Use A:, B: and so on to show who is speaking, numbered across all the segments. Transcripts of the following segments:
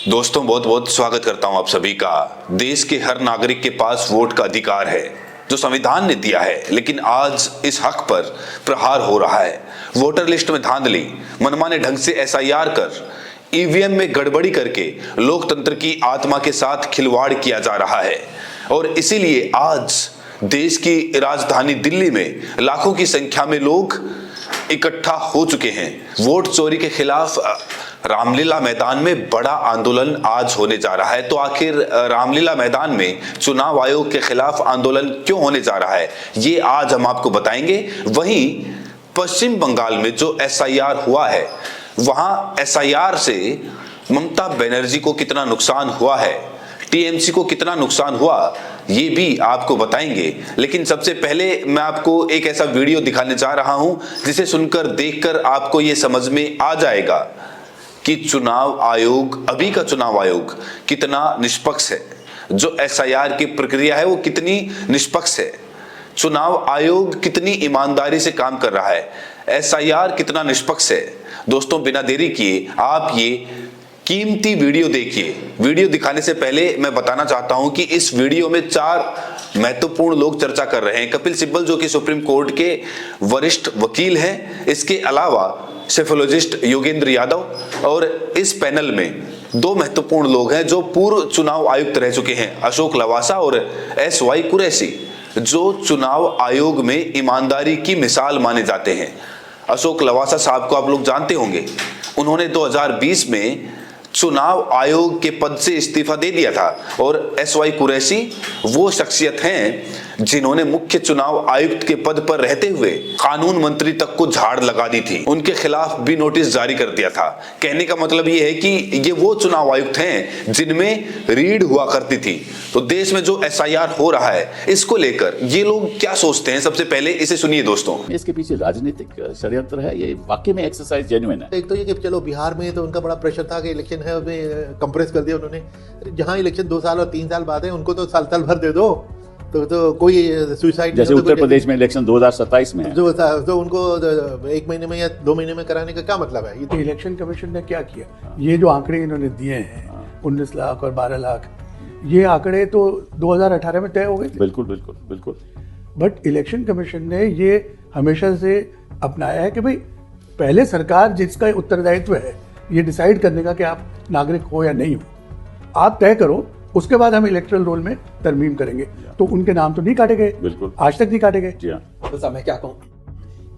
A: दोस्तों, बहुत बहुत स्वागत करता हूं आप सभी का। देश के हर नागरिक के पास वोट का अधिकार है जो संविधान ने दिया है, लेकिन आज इस हक पर प्रहार हो रहा है। वोटर लिस्ट में धांधली, मनमाने ढंग से एसआईआर कर, ईवीएम में गड़बड़ी करके लोकतंत्र की आत्मा के साथ खिलवाड़ किया जा रहा है। और इसीलिए आज देश की राजधानी दिल्ली में लाखों की संख्या में लोग इकट्ठा हो चुके हैं। वोट चोरी के खिलाफ रामलीला मैदान में बड़ा आंदोलन आज होने जा रहा है। तो आखिर रामलीला मैदान में चुनाव आयोग के खिलाफ आंदोलन क्यों होने जा रहा है, ये आज हम आपको बताएंगे। वहीं पश्चिम बंगाल में जो एसआईआर हुआ है, वहां एसआईआर से ममता बनर्जी को कितना नुकसान हुआ है, टीएमसी को कितना नुकसान हुआ, ये भी आपको बताएंगे। लेकिन सबसे पहले मैं आपको एक ऐसा वीडियो दिखाने जा रहा हूं जिसे सुनकर देखकर आपको ये समझ में आ जाएगा कि चुनाव आयोग, अभी का चुनाव आयोग कितना निष्पक्ष है, जो एसआईआर की प्रक्रिया है वो कितनी निष्पक्ष है, चुनाव आयोग कितनी ईमानदारी से काम कर रहा है, एसआईआर कितना निष्पक्ष है। दोस्तों, बिना देरी किए आप ये कीमती वीडियो देखिए। वीडियो दिखाने से पहले मैं बताना चाहता हूं कि इस वीडियो में 4 महत्वपूर्ण लोग चर्चा कर रहे हैं। कपिल सिब्बल जो कि सुप्रीम कोर्ट के वरिष्ठ वकील हैं, इसके अलावा सेफोलॉजिस्ट योगेंद्र यादव, और इस पैनल में 2 महत्वपूर्ण लोग हैं जो पूर्व चुनाव आयुक्त रह चुके हैं, अशोक लवासा और एसवाई कुरैशी, जो चुनाव आयोग में ईमानदारी की मिसाल माने जाते हैं। अशोक लवासा साहब को आप लोग जानते होंगे, उन्होंने 2020 में चुनाव आयोग के पद से इस्तीफा दे दिया था। और एसवाई कुरैशी वो शख्सियत हैं जिन्होंने मुख्य चुनाव आयुक्त के पद पर रहते हुए कानून मंत्री तक को झाड़ लगा दी थी, उनके खिलाफ भी नोटिस जारी कर दिया था। कहने का मतलब ये है कि ये वो चुनाव आयुक्त हैं जिनमें रीढ़ हुआ करती थी। तो देश में जो एसआईआर हो रहा है, इसको लेकर ये लोग क्या सोचते हैं, सबसे पहले इसे सुनिए दोस्तों।
B: इसके पीछे राजनीतिक षड्यंत्र है, ये वाकई में एक्सरसाइज जेन्युइन है।
C: एक तो ये कि चलो बिहार में तो उनका बड़ा प्रेशर था कि इलेक्शन है, उसमें कंप्रेस कर दिया उन्होंने। जहां इलेक्शन 2 साल और 3 साल बाद है, उनको तो साल भर दे दो, तो कोई सुसाइड
B: जैसे उत्तर प्रदेश में इलेक्शन 2027 में है,
C: तो उनको 1 महीने में या 2 महीने में कराने का क्या मतलब है।
D: तो इलेक्शन कमीशन ने क्या किया, ये जो आंकड़े इन्होंने दिए हैं 19 लाख और 12 लाख, ये आंकड़े तो 2018 में तय हो गए थे।
B: बिल्कुल बिल्कुल बिल्कुल।
D: बट इलेक्शन कमीशन ने ये हमेशा से अपनाया है कि भाई पहले सरकार जिसका उत्तरदायित्व है ये डिसाइड करने का कि आप नागरिक हो या नहीं हो, आप तय करो, उसके बाद हम इलेक्टरल रोल में तरमीम करेंगे। तो उनके नाम तो नहीं काटे गए, बिल्कुल आज तक नहीं काटे गए।
E: तो साहब मैं क्या कहूँ,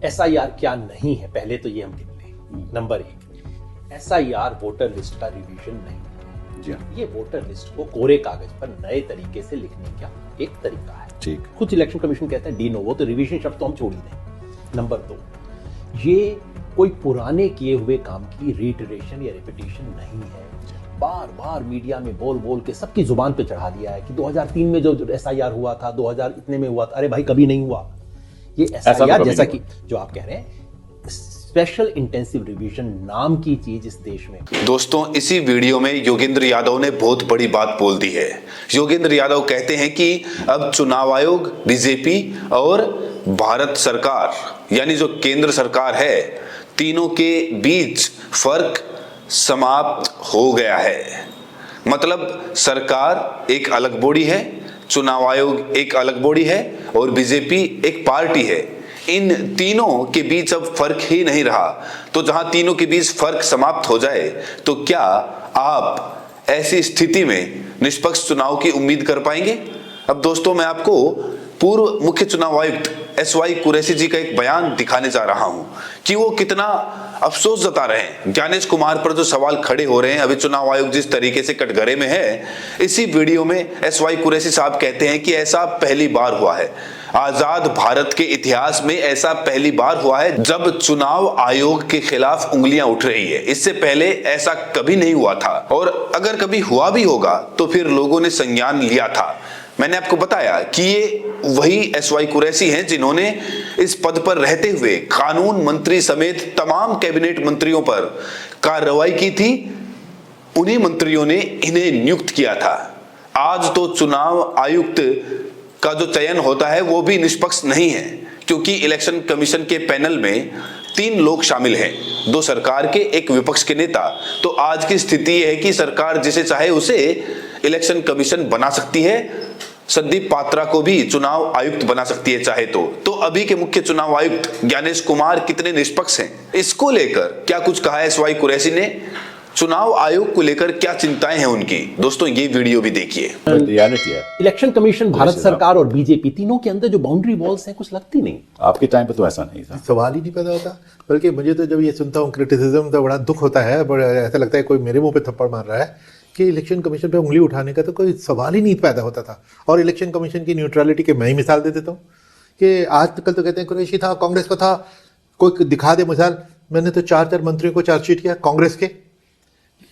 E: एसआईआर क्या नहीं है, पहले तो ये हम लिख लें। नंबर 1, एसआईआर वोटर लिस्ट का रिवीजन नहीं है। ये वोटर लिस्ट को कोरे कागज पर नए तरीके से लिखने का एक तरीका है।
B: ठीक,
E: खुद इलेक्शन कमीशन कहते हैं डी नोवो, तो रिवीजन शब्द तो हम छोड़ ही दें। नंबर 2, ये कोई पुराने किए हुए काम की रिटरेशन या रिपीटिशन नहीं है। बार बार मीडिया में बोल बोल के सबकी जुबान पे चढ़ा दिया है कि 2003 में जो एसआईआर हुआ था, 2000 इतने में हुआ था। अरे भाई, कभी नहीं हुआ ये एसआईआर। जैसा कि जो आप कह रहे हैं, स्पेशल इंटेंसिव रिवीजन नाम की चीज इस देश में।
A: दोस्तों, इसी वीडियो में योगेंद्र यादव ने बहुत बड़ी बात बोल दी है। योगेंद्र यादव कहते हैं कि अब चुनाव आयोग, बीजेपी और भारत सरकार, यानी जो केंद्र सरकार है, तीनों के बीच फर्क समाप्त हो गया है। मतलब सरकार एक अलग बॉडी है, चुनाव आयोग एक अलग बॉडी है और बीजेपी एक पार्टी है। इन तीनों के बीच अब फर्क ही नहीं रहा। तो जहां तीनों के बीच फर्क समाप्त हो जाए, तो क्या आप ऐसी स्थिति में निष्पक्ष चुनाव की उम्मीद कर पाएंगे? अब दोस्तों, मैं आपको पूर्व मुख्य चुनाव आयुक्त एसवाई कुरैशी जी का एक बयान दिखाने जा रहा हूं कि वो कितना अफसोस जता रहे हैं। ज्ञानेश कुमार पर जो सवाल खड़े हो रहे हैं, अभी चुनाव आयोग जिस तरीके से कटघरे में है, इसी वीडियो में एसवाई कुरैशी साहब कहते हैं कि ऐसा पहली बार हुआ है, आजाद भारत के इतिहास में ऐसा पहली बार हुआ है जब चुनाव आयोग के खिलाफ उंगलियां उठ रही है। इससे पहले ऐसा कभी नहीं हुआ था, और अगर कभी हुआ भी होगा तो फिर लोगों ने संज्ञान लिया था। मैंने आपको बताया कि ये वही एसवाई कुरैशी हैं जिन्होंने इस पद पर रहते हुए कानून मंत्री समेत तमाम कैबिनेट मंत्रियों पर कार्रवाई की थी। उन्हीं मंत्रियों ने इन्हें नियुक्त किया था। आज तो चुनाव आयुक्त का जो चयन होता है वो भी निष्पक्ष नहीं है, क्योंकि इलेक्शन कमीशन के पैनल में 3 लोग शामिल हैं, 2 सरकार के, 1 विपक्ष के नेता। तो आज की स्थिति यह है कि सरकार जिसे चाहे उसे इलेक्शन कमीशन बना सकती है, संदीप पात्रा को भी चुनाव आयुक्त बना सकती है चाहे तो अभी के मुख्य चुनाव आयुक्त ज्ञानेश कुमार कितने निष्पक्ष हैं, इसको लेकर क्या कुछ कहा है एसवाई कुरैशी ने, चुनाव आयोग को लेकर क्या चिंताएं हैं उनकी, दोस्तों ये वीडियो भी देखिए।
B: रियलिटी है।
E: इलेक्शन कमीशन, भारत सरकार और बीजेपी तीनों के अंदर जो बाउंड्री वॉल्स हैं कुछ लगती नहीं।
B: आपके टाइम पे तो ऐसा नहीं था,
C: सवाल ही नहीं पैदा होता। बल्कि मुझे तो जब ये सुनता हूँ क्रिटिसिज्म तो बड़ा दुख होता है, बड़ा ऐसा लगता है कोई मेरे मुंह पे थप्पड़ मार रहा है कि इलेक्शन कमीशन पे उंगली उठाने का तो कोई सवाल ही नहीं पैदा होता था। और इलेक्शन कमीशन की न्यूट्रलिटी के मैं ही मिसाल दे देता हूँ कि आज कल तो कहते हैं कुरैशी था, कांग्रेस का था, कोई दिखा दे मिसाल। मैंने तो 4 मंत्रियों को चार्जशीट किया कांग्रेस के,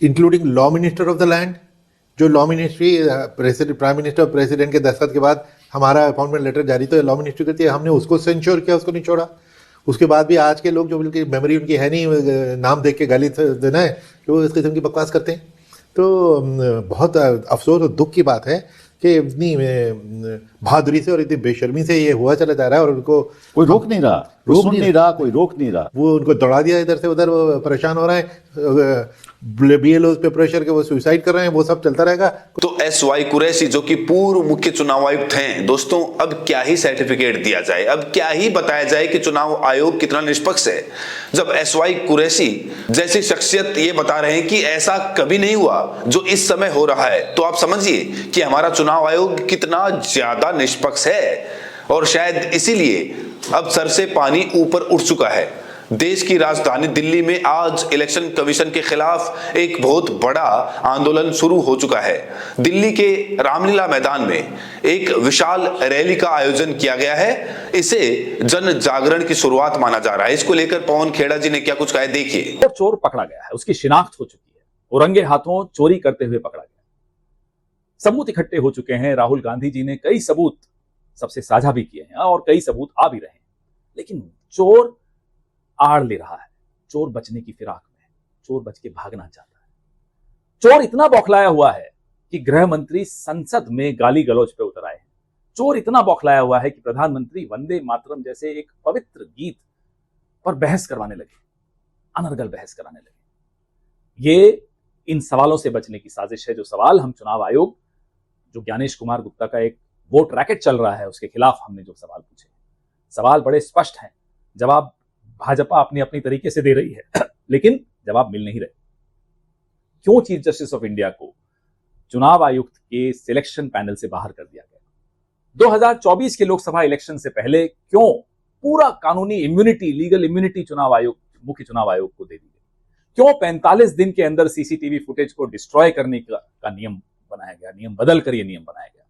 C: including law minister of the land, जो law ministry president, prime minister, president के दस्तखत के बाद हमारा अपॉइंटमेंट लेटर जारी तो लॉ मिनिस्ट्री करती है, हमने उसको सेंश्योर किया, उसको नहीं छोड़ा। उसके बाद भी आज के लोग जो बिल्कुल मेमोरी उनकी है नहीं, नाम देख के गाली देना है, जो इस किस्म की बकवास करते हैं। तो बहुत अफसोस और दुख की बात है कि इतनी बहादुरी से और इतनी बेशर्मी से ये हुआ चला जा रहा है और उनको
B: कोई रोक नहीं रहा, रोक नहीं रहा, कोई रोक नहीं रहा।
C: वो उनको दौड़ा दिया इधर से उधर, वो परेशान हो रहे हैं, BLOs पे प्रेशर के वो सुसाइड कर रहे हैं, वो सब चलता रहेगा।
A: तो एसवाई कुरैशी जो कि पूर्व मुख्य चुनाव आयुक्त हैं, दोस्तों अब क्या ही सर्टिफिकेट दिया जाए, अब क्या ही बताया जाए कि चुनाव आयोग कितना निष्पक्ष है, जब एसवाई कुरैशी जैसी शख्सियत ये बता रहे हैं कि ऐसा कभी नहीं हुआ जो इस समय हो रहा है। तो आप समझिए कि हमारा चुनाव आयोग कितना ज्यादा निष्पक्ष है और शायद इसीलिए अब सर से पानी ऊपर उठ चुका है। देश की राजधानी दिल्ली में आज इलेक्शन कमीशन के खिलाफ एक बहुत बड़ा आंदोलन शुरू हो चुका है। दिल्ली के रामलीला मैदान में एक विशाल रैली का आयोजन किया गया है, इसे जन जागरण की शुरुआत माना जा रहा है। इसको लेकर पवन खेड़ा जी ने क्या कुछ कहा है, देखिए।
F: और चोर पकड़ा गया है, उसकी शिनाख्त हो चुकी है, वो रंगे हाथों चोरी करते हुए पकड़ा गया। सबूत इकट्ठे हो चुके हैं, राहुल गांधी जी ने कई सबूत सबसे साझा भी किए हैं और कई सबूत आ भी रहे हैं, लेकिन चोर आड़ ले रहा है, चोर बचने की फिराक में, चोर बच के भागना चाहता है। चोर इतना बौखलाया हुआ है कि गृह मंत्री संसद में गाली गलौज पे उतर आए हैं। चोर इतना बौखलाया हुआ है कि प्रधानमंत्री वंदे मातरम जैसे एक पवित्र गीत पर बहस करवाने लगे, अनर्गल बहस कराने लगे। ये इन सवालों से बचने की साजिश है। जो सवाल हम चुनाव आयोग, जो ज्ञानेश कुमार गुप्ता का एक वोट रैकेट चल रहा है, उसके खिलाफ हमने जो सवाल पूछे, सवाल बड़े स्पष्ट हैं, जवाब भाजपा अपनी अपनी तरीके से दे रही है, लेकिन जवाब मिल नहीं रहे। क्यों चीफ जस्टिस ऑफ इंडिया को चुनाव आयुक्त के सिलेक्शन पैनल से बाहर कर दिया गया? 2024 के लोकसभा इलेक्शन से पहले क्यों पूरा कानूनी इम्यूनिटी, लीगल इम्यूनिटी चुनाव आयोग, मुख्य चुनाव आयोग को दे दी गई? क्यों 45 दिन के अंदर सीसीटीवी फुटेज को डिस्ट्रॉय करने का नियम बनाया गया, नियम बदल कर यह नियम बनाया गया?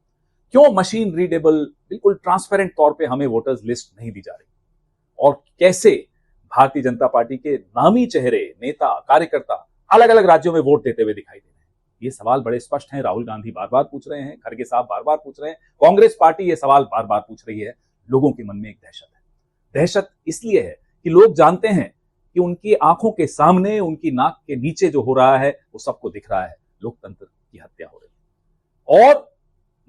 F: क्यों मशीन रीडेबल, बिल्कुल ट्रांसपेरेंट तौर पे हमें वोटर्स लिस्ट नहीं दी जा रही? और कैसे भारतीय जनता पार्टी के नामी चेहरे, नेता, कार्यकर्ता अलग अलग राज्यों में वोट देते हुए दिखाई दे रहे हैं? ये सवाल बड़े स्पष्ट हैं। राहुल गांधी बार बार पूछ रहे हैं, खड़गे साहब बार बार पूछ रहे हैं, कांग्रेस पार्टी ये सवाल बार बार पूछ रही है। लोगों के मन में एक दहशत है। दहशत इसलिए है कि लोग जानते हैं कि उनकी आंखों के सामने, उनकी नाक के नीचे जो हो रहा है वो सबको दिख रहा है, लोकतंत्र की हत्या हो रही है। और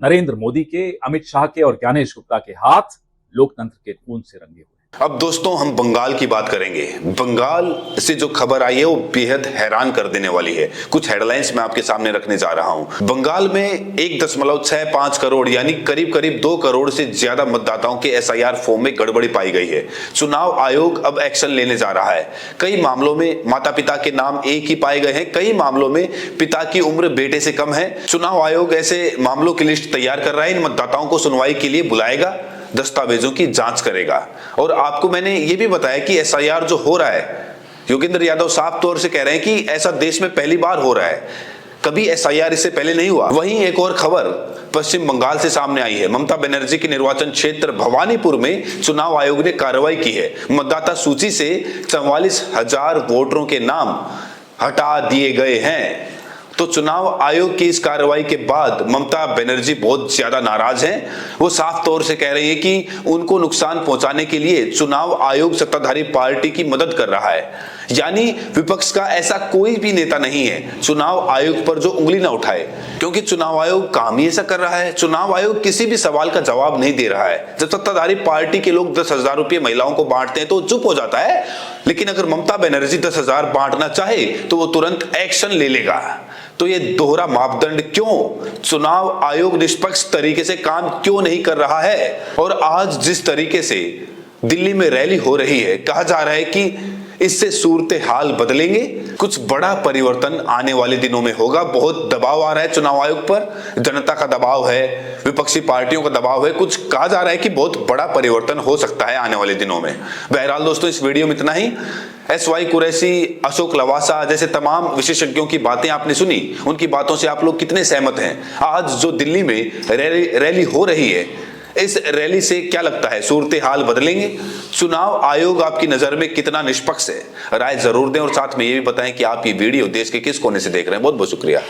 F: नरेंद्र मोदी के, अमित शाह के और ज्ञानेश गुप्ता के हाथ लोकतंत्र के खून से रंगे हुए।
A: अब दोस्तों हम बंगाल की बात करेंगे। बंगाल से जो खबर आई है वो बेहद हैरान कर देने वाली है। कुछ हेडलाइंस मैं आपके सामने रखने जा रहा हूं। बंगाल में 1.65 करोड़ यानी करीब करीब 2 करोड़ से ज्यादा मतदाताओं के SIR फॉर्म में गड़बड़ी पाई गई है। चुनाव आयोग अब एक्शन लेने जा रहा है। कई मामलों में माता पिता के नाम एक ही पाए गए हैं, कई मामलों में पिता की उम्र बेटे से कम है। चुनाव आयोग ऐसे मामलों की लिस्ट तैयार कर रहा है। इन मतदाताओं को सुनवाई के लिए बुलाएगा, दस्तावेजों की जांच करेगा। और आपको मैंने ये भी बताया कि SIR जो हो रहा है, योगेंद्र यादव साफ तौर से कह रहे हैं कि ऐसा देश में पहली बार हो रहा है, कभी SIR इससे पहले नहीं हुआ। वहीं एक और खबर पश्चिम बंगाल से सामने आई है। ममता बनर्जी के निर्वाचन क्षेत्र भवानीपुर में चुनाव आयोग ने कार्रवाई की है। मतदाता सूची से 44,000 वोटरों के नाम हटा दिए गए हैं। तो चुनाव आयोग की इस कार्रवाई के बाद ममता बनर्जी बहुत ज्यादा नाराज हैं। वो साफ तौर से कह रही है कि उनको नुकसान पहुंचाने के लिए चुनाव आयोग सत्ताधारी पार्टी की मदद कर रहा है। यानी विपक्ष का ऐसा कोई भी नेता नहीं है चुनाव आयोग पर जो उंगली ना उठाए, क्योंकि चुनाव आयोग काम ही ऐसा कर रहा है। चुनाव आयोग किसी भी सवाल का जवाब नहीं दे रहा है। जब सत्ताधारी पार्टी के लोग 10,000 रुपये महिलाओं को बांटते हैं तो चुप हो जाता है, लेकिन अगर ममता बनर्जी 10,000 बांटना चाहे तो वो तुरंत एक्शन ले लेगा। तो ये दोहरा मापदंड क्यों? चुनाव आयोग निष्पक्ष तरीके से काम क्यों नहीं कर रहा है? और आज जिस तरीके से दिल्ली में रैली हो रही है, कहा जा रहा है कि इससे सूरत हाल बदलेंगे, कुछ बड़ा परिवर्तन आने वाले दिनों में होगा। बहुत दबाव आ रहा है चुनाव आयोग पर, जनता का दबाव है, विपक्षी पार्टियों का दबाव है। कुछ कहा जा रहा है कि बहुत बड़ा परिवर्तन हो सकता है आने वाले दिनों में। बहरहाल दोस्तों, इस वीडियो में इतना ही। SY कुरैशी, अशोक लवासा जैसे तमाम विशेषज्ञों की बातें आपने सुनी, उनकी बातों से आप लोग कितने सहमत हैं? आज जो दिल्ली में रैली हो रही है, इस रैली से क्या लगता है, सूरत हाल बदलेंगे? चुनाव आयोग आपकी नजर में कितना निष्पक्ष है? राय जरूर दें और साथ में ये भी बताएं कि आप ये वीडियो देश के किस कोने से देख रहे हैं। बहुत बहुत शुक्रिया।